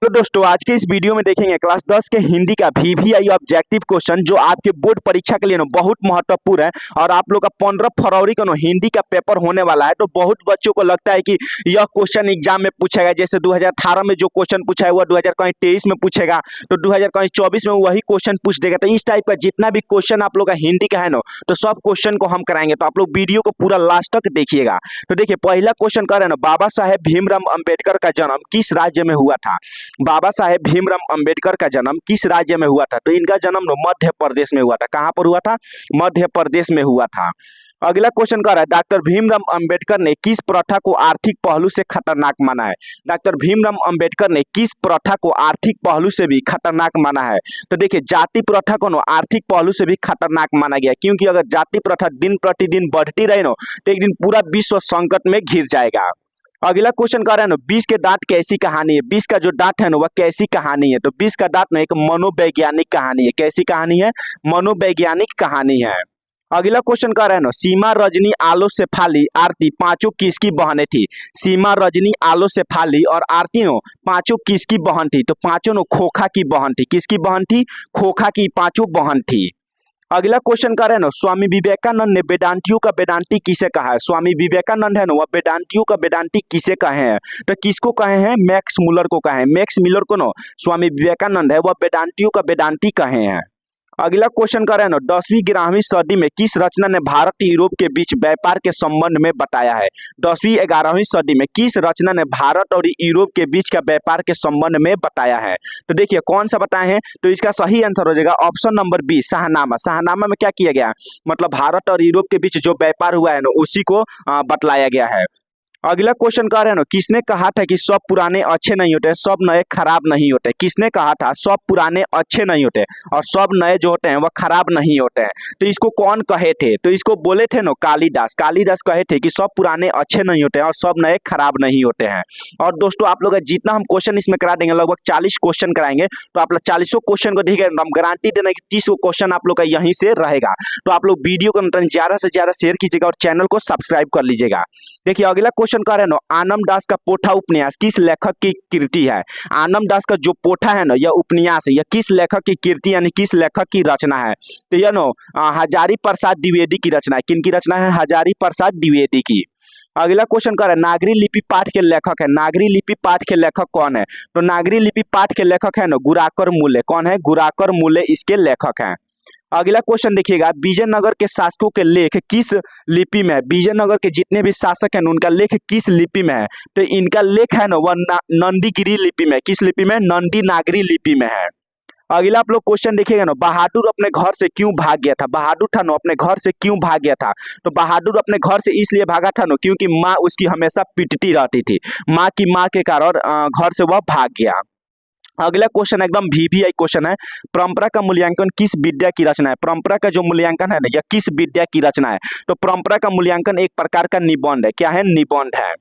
तो दोस्तों आज के इस वीडियो में देखेंगे क्लास 10 के हिंदी का वीवीआई ऑब्जेक्टिव क्वेश्चन जो आपके बोर्ड परीक्षा के लिए बहुत महत्वपूर्ण है। और आप लोग का 15 फरवरी को हिंदी का पेपर होने वाला है। तो बहुत बच्चों को लगता है कि यह क्वेश्चन एग्जाम में पूछेगा, जैसे 2018 में जो क्वेश्चन पूछा है वह 2023 में पूछेगा, तो 2024 में वही क्वेश्चन पूछ देगा। तो इस टाइप का जितना भी क्वेश्चन आप लोग का हिंदी का है ना, तो सब क्वेश्चन को हम कराएंगे। तो आप लोग वीडियो को पूरा लास्ट तक देखिएगा। तो देखिए पहला क्वेश्चन कर रहे हैं ना, बाबा साहेब भीमराव अंबेडकर का जन्म किस राज्य में हुआ था। बाबा साहेब भीमराव अंबेडकर का जन्म किस राज्य में हुआ था। तो इनका जन्म मध्य प्रदेश में हुआ था। कहां पर हुआ था? मध्य प्रदेश में हुआ था। अगला क्वेश्चन कर रहा है, डॉक्टर भीमराव अंबेडकर ने किस प्रथा को आर्थिक पहलू से खतरनाक माना है। डॉक्टर भीमराव अंबेडकर ने किस प्रथा को आर्थिक पहलू से भी खतरनाक माना है। तो देखिए जाति प्रथा को आर्थिक पहलू से भी खतरनाक माना गया, क्योंकि अगर जाति प्रथा दिन प्रतिदिन बढ़ती रही ना, तो एक दिन पूरा विश्व संकट में घिर जाएगा। अगला क्वेश्चन कर रहे हैं ना, 20 के दांत कैसी कहानी है। 20 का जो दांत है ना वह कैसी कहानी है। तो 20 का दांत ना एक मनोवैज्ञानिक कहानी है। कैसी कहानी है? मनोवैज्ञानिक कहानी है। अगला क्वेश्चन कर रहे हैं ना, सीमा रजनी आलो शेफाली आरती पांचों किसकी बहनें थी। सीमा रजनी आलो शेफाली और आरती नो पांचों किसकी बहन थी। तो पांचों नो खोखा की बहन थी। किसकी बहन थी? खोखा की पांचों बहन थी। अगला क्वेश्चन कर रहे हैं ना, स्वामी विवेकानंद ने वेदांतियों का वेदांती किसे कहा है। स्वामी विवेकानंद है ना वह वेदांतियों का वेदांती किसे कहे हैं। तो किसको कहे हैं? मैक्स मुलर को कहे हैं। मैक्स मुलर को ना स्वामी विवेकानंद है वह वेदांतियों का वेदांती कहे हैं। अगला क्वेश्चन कर रहे हैं ना, 10वीं 11वीं सदी में किस रचना ने भारत यूरोप के बीच व्यापार के संबंध में बताया है। 10वीं 11वीं सदी में किस रचना ने भारत और यूरोप के बीच का व्यापार के संबंध में बताया है। तो देखिए कौन सा बताए हैं, तो इसका सही आंसर हो जाएगा option number B, Shahnama. Shahnama में क्या किया गया, मतलब भारत और यूरोप के बीच जो व्यापार हुआ है ना उसी को बतलाया गया है। अगला क्वेश्चन कह रहे हैं ना, किसने कहा था कि सब पुराने अच्छे नहीं होते, सब नए खराब नहीं होते। किसने कहा था सब पुराने अच्छे नहीं होते और सब नए जो होते हैं वह खराब नहीं होते हैं। तो इसको कौन कहे थे? तो इसको बोले थे ना कालिदास। कालिदास कहे थे कि सब पुराने अच्छे नहीं होते हैं और सब नए खराब नहीं होते हैं। और दोस्तों आप लोग जितना हम क्वेश्चन इसमें करा देंगे, लगभग 40 क्वेश्चन कराएंगे, तो आप लोग 40 क्वेश्चन को देखिए, हम गारंटी देना कि 30 क्वेश्चन आप लोग का यहीं से रहेगा। तो आप लोग वीडियो को ज्यादा से ज्यादा शेयर कीजिएगा और चैनल को सब्सक्राइब कर लीजिएगा। देखिए अगला क्वेश्चन कर रहे हैं ना, आनम दास का पोठा उपन्यास किस लेखक की कृति है। आनम दास का जो पोठा है ना यह उपन्यास है, यह किस लेखक की कृति यानी किस लेखक की रचना है। तो यह नो हजारी प्रसाद द्विवेदी की रचना है। किन की रचना है? हजारी प्रसाद द्विवेदी की। अगला क्वेश्चन कर रहे हैं, नागरी लिपि पाठ के लेखक है। नागरी लिपि पाठ के लेखक कौन है। तो नागरी लिपि पाठ के लेखक है ना गुराकर मूले। कौन है? गुराकर मूले इसके लेखक हैं। अगला क्वेश्चन देखिएगा, विजयनगर के शासकों के लेख किस लिपि में है। विजयनगर के जितने भी शासक हैं उनका लेख किस लिपि में है। तो इनका लेख है ना वह नंदीगिरी लिपि में। किस लिपि में? नंदी नागरी लिपि में है। अगला आप लोग क्वेश्चन देखिएगा ना, बहादुर अपने घर से क्यों भाग गया था। बहादुर था ना अपने घर से क्यों भाग गया था। तो बहादुर अपने घर से इसलिए भागा था ना क्योंकि माँ उसकी हमेशा पीटती रहती थी। माँ के कारण घर से वह भाग गया। अगला क्वेश्चन एकदम वीवीआई क्वेश्चन है, परंपरा का मूल्यांकन किस विद्या की रचना है। परंपरा का जो मूल्यांकन है ना यह किस विद्या की रचना है। तो परंपरा का मूल्यांकन एक प्रकार का निबंध है। क्या है? निबंध है।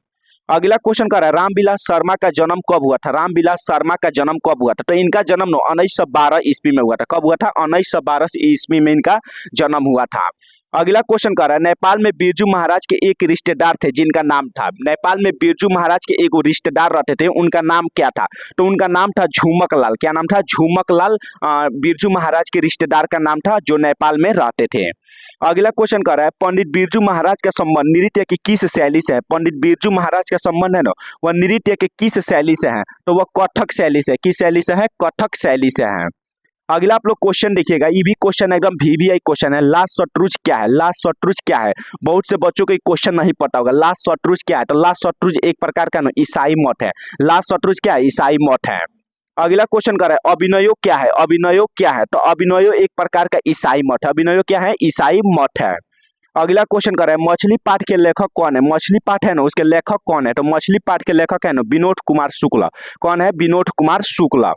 अगला क्वेश्चन कर रहा है, रामविलास शर्मा का जन्म कब हुआ था। रामविलास शर्मा का जन्म कब हुआ था। तो इनका जन्म 1912 ईस्वी में हुआ था। कब हुआ था? 1912 ईस्वी में इनका जन्म हुआ था। अगला क्वेश्चन कर रहा है, नेपाल में बिरजू महाराज के एक रिश्तेदार थे जिनका नाम था। नेपाल में बिरजू महाराज के एक रिश्तेदार रहते थे, उनका नाम क्या था। तो उनका नाम था झुमक लाल। क्या नाम था? झुमक लाल बिरजू महाराज के रिश्तेदार का नाम था जो नेपाल में रहते थे। अगला क्वेश्चन कर रहा है, पंडित बिरजू महाराज का संबंध नृत्य की किस शैली से है। पंडित बिरजू महाराज का संबंध है ना वह नृत्य के किस शैली से है। तो वह कथक शैली से। किस शैली से है? कथक शैली से है। अगला आप लोग क्वेश्चन देखिएगा, ये भी क्वेश्चन एकदम वीवीआई क्वेश्चन है। लास्ट शतरुज क्या है। लास्ट शतरुज क्या है? बहुत से बच्चों को ये क्वेश्चन नहीं पता होगा। लास्ट शतरुज क्या है? तो लास्ट शतरुज एक प्रकार का ना ईसाई मठ है। लास्ट शतरुज क्या है? ईसाई मठ है। अगला क्वेश्चन कर रहा है, अभिनयो क्या है। अभिनयो क्या है? तो अभिनयो एक प्रकार का ईसाई मठ है। अभिनयो क्या है? ईसाई मठ है। अगला क्वेश्चन कर रहा है, मछली पाठ के लेखक कौन है। मछली पाठ है ना उसके लेखक कौन है। तो मछली पाठ के लेखक है ना विनोद कुमार शुक्ला। कौन है? विनोद कुमार शुक्ला।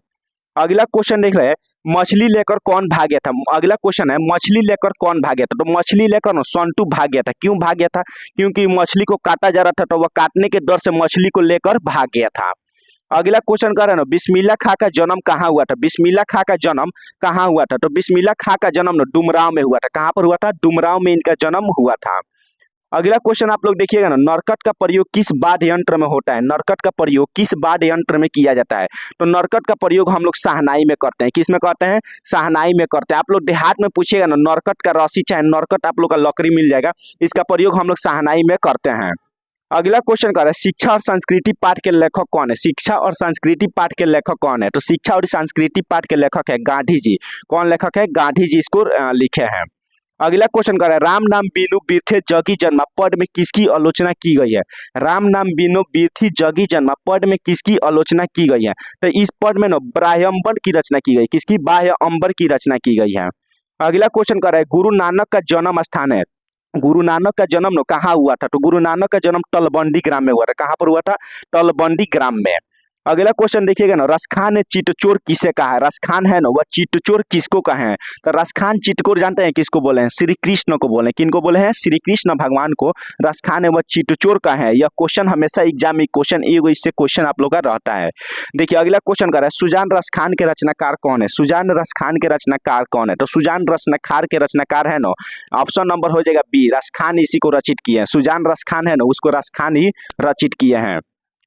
अगला क्वेश्चन देख रहे हैं, मछली लेकर कौन भाग गया था। अगला क्वेश्चन है, मछली लेकर कौन भाग गया था। तो मछली लेकर ना संतू भाग गया था। क्यों भाग गया था? क्योंकि मछली को काटा जा रहा था, तो वह काटने के डर से मछली को लेकर भाग गया था। अगला क्वेश्चन कर रहे हैं ना, बिस्मिल्लाह खां का जन्म कहाँ हुआ था। बिस्मिल्लाह खां का जन्म कहाँ हुआ था। तो बिस्मिल्लाह खां का जन्म ना डुमरांव में हुआ था। कहाँ पर हुआ था? डुमरांव में इनका जन्म हुआ था। अगला क्वेश्चन आप लोग देखिएगा ना, नरकट का प्रयोग किस वाद्य यंत्र में होता है? नरकट का प्रयोग किस वाद्य यंत्र में किया जाता है? तो नरकट का प्रयोग हम लोग शहनाई में करते हैं। किस में करते हैं? शहनाई में करते हैं। आप लोग देहात में पूछिएगा ना, नरकट का रस्सी चाहे नरकट आप लोग का लकड़ी मिल जाएगा, इसका प्रयोग हम लोग शहनाई में करते हैं। अगला क्वेश्चन कर रहा है, शिक्षा और संस्कृति पाठ के लेखक कौन है? शिक्षा और संस्कृति पाठ के लेखक कौन है? तो शिक्षा और संस्कृति पाठ के लेखक है गांधी जी। कौन लेखक है? गांधी जी इसको लिखे हैं। अगला क्वेश्चन कर रहा है, राम नाम बिनु बिरथे जगी जन्मा पद में किसकी आलोचना की गई है? राम नाम बिनु बिरथी जगी जन्मा पद में किसकी आलोचना की गई है? तो इस पद में ना बाह्यंबर की रचना की गई। किसकी? बाह्यंबर की रचना की गई है। अगला क्वेश्चन कर रहा है, गुरु नानक का जन्म स्थान है। गुरु नानक का जन्म न कहाँ हुआ था? तो गुरु नानक का जन्म तलबंडी ग्राम में हुआ था। कहाँ पर हुआ था? तलबंडी ग्राम में। अगला क्वेश्चन देखिएगा ना, रसखान ने चितचोर किसे कहा है? रसखान है ना, वह चितचोर किसको कहे हैं? तो रसखान चितचोर जानते हैं किसको बोले हैं? श्री कृष्ण को बोले हैं। किनको बोले हैं? श्री कृष्ण भगवान को रसखान है वह चितचोर कहे हैं। यह क्वेश्चन हमेशा एग्जाम में क्वेश्चन इससे क्वेश्चन आप लोग का रहता है। देखिए अगला क्वेश्चन कर रहा है, सुजान रसखान के रचनाकार कौन है? सुजान रसखान के रचनाकार कौन है? तो सुजान रसखान के रचनाकार है ना, ऑप्शन नंबर हो जाएगा बी, रसखान इसी को रचित किए हैं। सुजान रसखान है ना, उसको रसखान ही रचित किए हैं।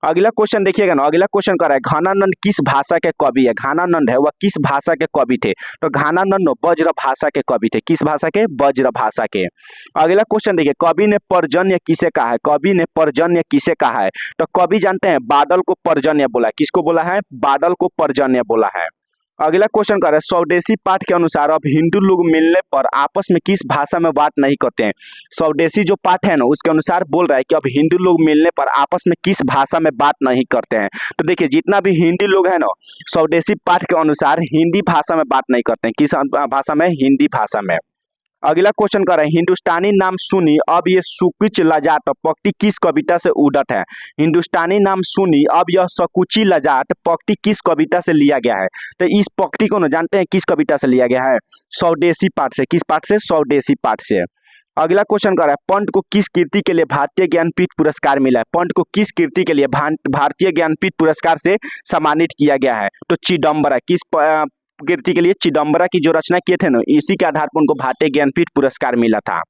अगला क्वेश्चन देखिएगा ना, अगला क्वेश्चन कर रहा है, घनानंद किस भाषा के कवि है? घनानंद है वह किस भाषा के कवि थे? तो घनानंद वज्र भाषा के कवि थे। किस भाषा के? वज्र भाषा के। अगला क्वेश्चन देखिए, कवि ने पर्जन्य किसे कहा है? कवि ने पर्जन्य किसे कहा है? तो कवि जानते हैं बादल को पर्जन्य बोला है। किसको बोला है? बादल को पर्जन्य बोला है। अगला क्वेश्चन कर रहा है, स्वदेशी पाठ के अनुसार अब हिंदू लोग मिलने पर आपस में किस भाषा में बात नहीं करते हैं? स्वदेशी जो पाठ है ना, उसके अनुसार बोल रहा है कि अब हिंदू लोग मिलने पर आपस में किस भाषा में बात नहीं करते हैं। तो देखिए जितना भी हिंदी लोग हैं ना, स्वदेशी पाठ के अनुसार हिंदी भाषा में बात नहीं करते हैं। किस भाषा में? हिंदी भाषा में। अगला क्वेश्चन कर रहे हैं, हिंदुस्तानी नाम सुनी अब ये सुकुच लजात पंक्ति किस कविता से उड़त है? हिंदुस्तानी नाम सुनी अब यह सकुची लजात पंक्ति किस कविता से लिया गया है? तो इस पंक्ति को ना जानते हैं किस कविता से लिया गया है? स्वदेशी पाठ से। किस पाठ से? स्वदेशी पाठ से। अगला क्वेश्चन कर रहा है, पंत को किस कृति के लिए भारतीय ज्ञानपीठ पुरस्कार मिला है? पंत को किस कृति के लिए भारतीय ज्ञानपीठ पुरस्कार से सम्मानित किया गया है? तो चिदम्बरा। किस कृति के लिए? चिदम्बरा की जो रचना किए थे ना, इसी के आधार पर उनको भारतीय ज्ञानपीठ पुरस्कार मिला था।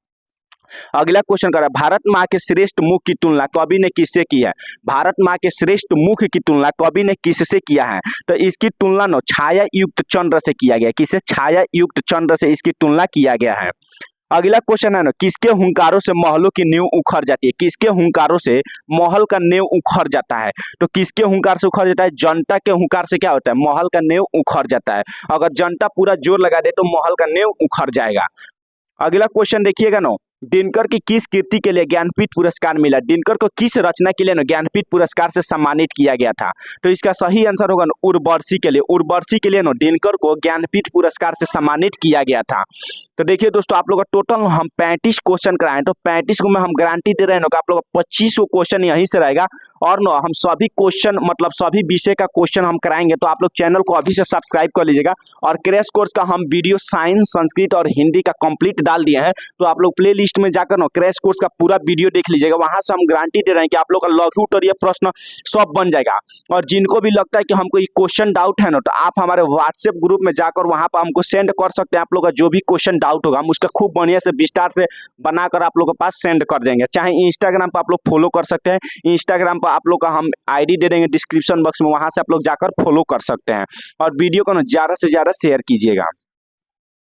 अगला क्वेश्चन कर रहा है, भारत माँ के श्रेष्ठ मुख की तुलना कवि ने किससे की है? भारत माँ के श्रेष्ठ मुख की तुलना कवि ने किससे किया है? तो इसकी तुलना न छाया युक्त चंद्र से किया गया। किससे? छाया युक्त चंद्र से इसकी तुलना किया गया है। अगला क्वेश्चन है ना, किसके हुंकारों से महलों की नींव उखड़ जाती है? किसके हुंकारों से महल का नींव उखड़ जाता है? तो किसके हुंकार से उखड़ जाता है? जनता के हुंकार से क्या होता है? महल का नींव उखड़ जाता है। अगर जनता पूरा जोर लगा दे तो महल का नींव उखड़ जाएगा। अगला क्वेश्चन देखिएगा ना, दिनकर की किस कृति के लिए ज्ञानपीठ पुरस्कार मिला? दिनकर को किस रचना के लिए ना ज्ञानपीठ पुरस्कार से सम्मानित किया गया था? तो इसका सही आंसर होगा ना उर्वशी के लिए। उर्वशी के लिए ना दिनकर को ज्ञानपीठ पुरस्कार से सम्मानित किया गया था। तो देखिए दोस्तों, आप लोग का टोटल हम 35 क्वेश्चन कराएं, तो 35 को में हम गारंटी दे रहे हैं ना आप लोग 25 क्वेश्चन यहीं से रहेगा। और ना हम सभी क्वेश्चन मतलब सभी विषय का क्वेश्चन हम कराएंगे। तो आप लोग चैनल को अभी से सब्सक्राइब कर लीजिएगा। और क्रैश कोर्स का हम वीडियो साइंस, संस्कृत और हिंदी का कंप्लीट डाल दिए हैं। तो आप लोग प्ले लिस्ट में जाकर ना क्रैश कोर्स का पूरा वीडियो देख लीजिएगा। वहां से हम गारंटी दे रहे हैं कि आप लोग का लघु उत्तर ये प्रश्न सब बन जाएगा। और जिनको भी लगता है कि हमको ये क्वेश्चन डाउट है ना, तो आप हमारे व्हाट्सएप ग्रुप में जाकर वहां पर हमको सेंड कर सकते हैं। आप लोग का जो भी क्वेश्चन डाउट होगा हम उसका खूब बढ़िया से विस्तार से बनाकर आप लोग के पास सेंड कर देंगे। चाहे इंस्टाग्राम पर आप लोग फॉलो कर सकते हैं, इंस्टाग्राम पर आप लोग का हम आईडी दे देंगे डिस्क्रिप्शन बॉक्स में, वहां से आप लोग जाकर फॉलो कर सकते हैं। और वीडियो को ना ज़्यादा से ज़्यादा शेयर कीजिएगा।